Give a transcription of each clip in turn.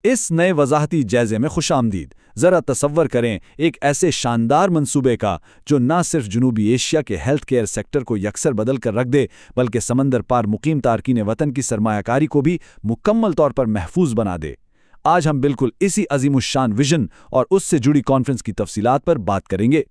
اس نئے وضاحتی جائزے میں خوش آمدید۔ ذرا تصور کریں ایک ایسے شاندار منصوبے کا جو نہ صرف جنوبی ایشیا کے ہیلتھ کیئر سیکٹر کو یکسر بدل کر رکھ دے بلکہ سمندر پار مقیم تارکین وطن کی سرمایہ کاری کو بھی مکمل طور پر محفوظ بنا دے۔ آج ہم بالکل اسی عظیم الشان ویژن اور اس سے جڑی کانفرنس کی تفصیلات پر بات کریں گے۔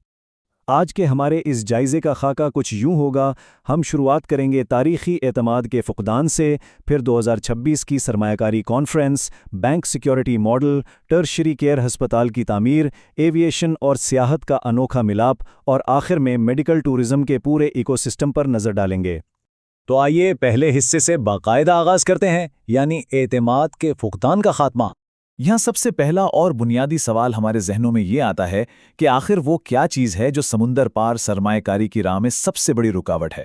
آج کے ہمارے اس جائزے کا خاکہ کچھ یوں ہوگا۔ ہم شروعات کریں گے تاریخی اعتماد کے فقدان سے، پھر 2026 کی سرمایہ کاری conference, bank security model, tertiary care ہسپتال کی تعمیر، ایویشن اور سیاحت کا انوکھا ملاپ، اور آخر میں میڈیکل ٹورزم کے پورے ایکو سسٹم پر نظر ڈالیں گے۔ تو آئیے پہلے حصے سے باقاعدہ آغاز کرتے ہیں، یعنی اعتماد کے فقدان کا خاتمہ۔ یہاں سب سے پہلا اور بنیادی سوال ہمارے ذہنوں میں یہ آتا ہے کہ آخر وہ کیا چیز ہے جو سمندر پار سرمایہ کاری کی راہ میں سب سے بڑی رکاوٹ ہے؟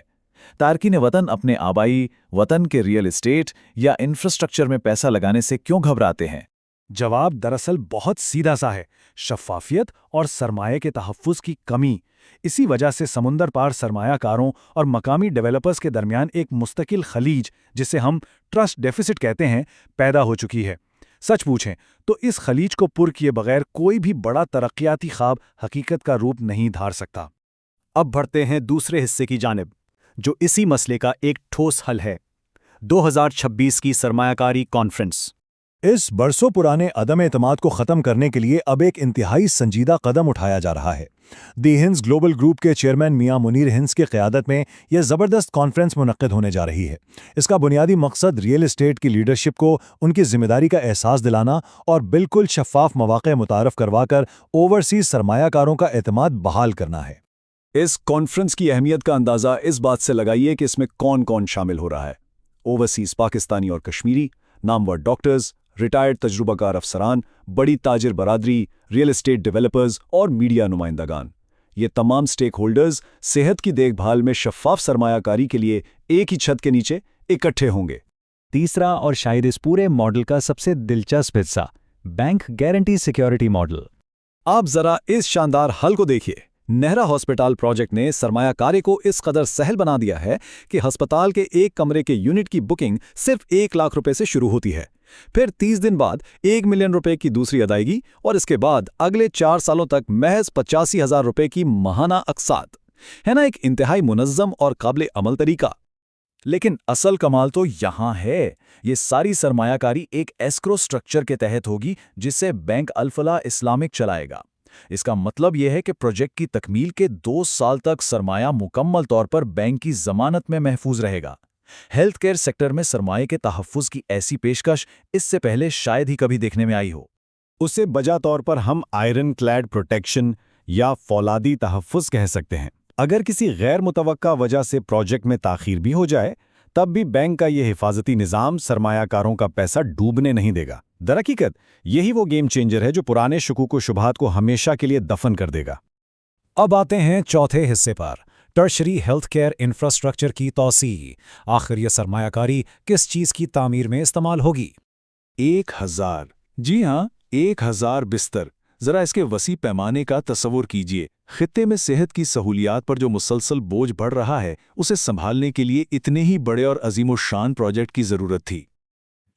تارکین وطن اپنے آبائی وطن کے ریئل اسٹیٹ یا انفراسٹرکچر میں پیسہ لگانے سے کیوں گھبراتے ہیں؟ جواب دراصل بہت سیدھا سا ہے: شفافیت اور سرمایہ کے تحفظ کی کمی۔ اسی وجہ سے سمندر پار سرمایہ کاروں اور مقامی ڈیولپرز کے درمیان ایک مستقل خلیج، جسے ہم ٹرسٹ ڈیفیسٹ کہتے ہیں، پیدا ہو چکی ہے۔ سچ پوچھیں تو اس خلیج کو پر کیے بغیر کوئی بھی بڑا ترقیاتی خواب حقیقت کا روپ نہیں دھار سکتا۔ اب بڑھتے ہیں دوسرے حصے کی جانب، جو اسی مسئلے کا ایک ٹھوس حل ہے: 2026 کی سرمایہ کاری کانفرنس۔ اس برسوں پرانے عدم اعتماد کو ختم کرنے کے لیے اب ایک انتہائی سنجیدہ قدم اٹھایا جا رہا ہے۔ دی ہنز گلوبل گروپ کے چیئرمین میاں منیر ہنز کی قیادت میں یہ زبردست کانفرنس منعقد ہونے جا رہی ہے۔ اس کا بنیادی مقصد ریئل اسٹیٹ کی لیڈرشپ کو ان کی ذمہ داری کا احساس دلانا اور بالکل شفاف مواقع متعارف کروا کر اوورسیز سرمایہ کاروں کا اعتماد بحال کرنا ہے۔ اس کانفرنس کی اہمیت کا اندازہ اس بات سے لگائیے کہ اس میں کون کون شامل ہو رہا ہے۔ اوورسیز پاکستانی اور کشمیری، نامور ڈاکٹرز، ریٹائرڈ تجربہ کار افسران، بڑی تاجر برادری، ریئل اسٹیٹ ڈیولپرز اور میڈیا نمائندگان۔ یہ تمام سٹیک ہولڈرز صحت کی دیکھ بھال میں شفاف سرمایہ کاری کے لیے ایک ہی چھت کے نیچے اکٹھے ہوں گے۔ تیسرا اور شاید اس پورے ماڈل کا سب سے دلچسپ حصہ، بینک گارنٹی سیکیورٹی ماڈل۔ آپ ذرا اس شاندار حل کو دیکھیے۔ نہرا ہسپتال پروجیکٹ نے سرمایہ کاری کو اس قدر سہل بنا دیا ہے کہ ہسپتال کے ایک کمرے کے یونٹ کی بکنگ صرف 1 لاکھ روپے سے شروع ہوتی ہے، پھر 30 دن بعد 1 ملین روپے کی دوسری ادائیگی، اور اس کے بعد اگلے 4 سالوں تک محض 85,000 روپے کی ماہانہ اقساط۔ ہے نا ایک انتہائی منظم اور قابل عمل طریقہ؟ لیکن اصل کمال تو یہاں ہے۔ یہ ساری سرمایہ کاری ایک ایسکرو سٹرکچر کے تحت ہوگی جسے بینک الفلاح اسلامک چلائے گا۔ اس کا مطلب یہ ہے کہ پروجیکٹ کی تکمیل کے 2 سال تک سرمایہ مکمل طور پر بینک کی ضمانت میں محفوظ رہے گا۔ ہیلتھ کیئر سیکٹر میں سرمایہ کے تحفظ کی ایسی پیشکش اس سے پہلے شاید ہی کبھی دیکھنے میں آئی ہو۔ اسے بجا طور پر ہم آئرن کلیڈ پروٹیکشن یا فولادی تحفظ کہہ سکتے ہیں۔ اگر کسی غیر متوقع وجہ سے پروجیکٹ میں تاخیر بھی ہو جائے، تب بھی بینک کا یہ حفاظتی نظام سرمایہ کاروں کا پیسہ ڈوبنے نہیں دے گا۔ درحقیقت یہی وہ گیم چینجر ہے جو پرانے شکوک و شبہات کو ہمیشہ کے لیے دفن کر دے گا۔ اب آتے ہیں چوتھے حصے پر، ٹرشری ہیلتھ کیئر انفراسٹرکچر کی توسیع۔ آخر یہ سرمایہ کاری کس چیز کی تعمیر میں استعمال ہوگی؟ 1000، جی ہاں، 1000 بستر۔ ذرا اس کے وسیع پیمانے کا تصور کیجئے۔ خطے میں صحت کی سہولیات پر جو مسلسل بوجھ بڑھ رہا ہے، اسے سنبھالنے کے لیے اتنے ہی بڑے اور عظیم الشان پروجیکٹ کی ضرورت تھی۔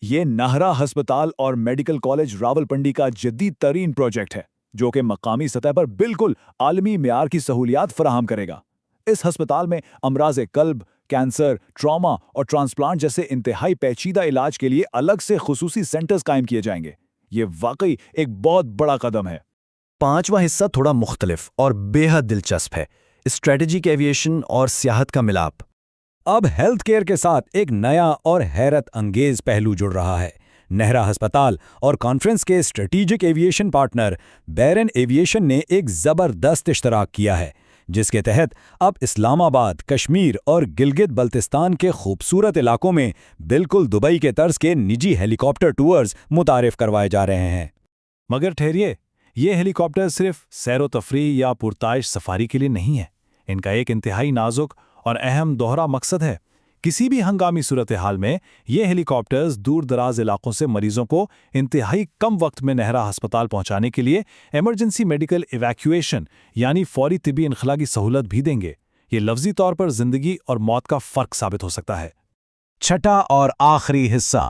یہ نہرا ہسپتال اور میڈیکل کالج راولپنڈی کا جدید ترین پروجیکٹ ہے، جو کہ مقامی سطح پر بالکل عالمی معیار کی سہولیات فراہم کرے گا۔ اس ہسپتال میں امراض قلب، کینسر، ٹراما اور ٹرانسپلانٹ جیسے انتہائی پیچیدہ علاج کے لیے الگ سے خصوصی سینٹرز قائم کیے جائیں گے۔ یہ واقعی ایک بہت بڑا قدم ہے۔ پانچواں حصہ تھوڑا مختلف اور بے حد دلچسپ ہے، اسٹریٹجک ایویشن اور سیاحت کا ملاپ۔ اب ہیلتھ کیئر کے ساتھ ایک نیا اور حیرت انگیز پہلو جڑ رہا ہے۔ نہرا ہسپتال اور کانفرنس کے اسٹریٹجک ایویشن پارٹنر بیرن ایویشن نے ایک زبردست اشتراک کیا ہے، جس کے تحت اب اسلام آباد، کشمیر اور گلگت بلتستان کے خوبصورت علاقوں میں بالکل دبئی کے طرز کے نجی ہیلی کاپٹر ٹورز متعارف کروائے جا رہے ہیں۔ مگر ٹھہریے، یہ ہیلی کاپٹر صرف سیر و تفریح یا پرتعش سفاری کے لیے نہیں ہے۔ ان کا ایک انتہائی نازک اور اہم دوہرا مقصد ہے۔ کسی بھی ہنگامی صورتحال میں یہ ہیلی کاپٹرز دور دراز علاقوں سے مریضوں کو انتہائی کم وقت میں نہرا ہسپتال پہنچانے کے لیے ایمرجنسی میڈیکل ایویکویشن یعنی فوری طبی انخلاء کی سہولت بھی دیں گے۔ یہ لفظی طور پر زندگی اور موت کا فرق ثابت ہو سکتا ہے۔ چھٹا اور آخری حصہ،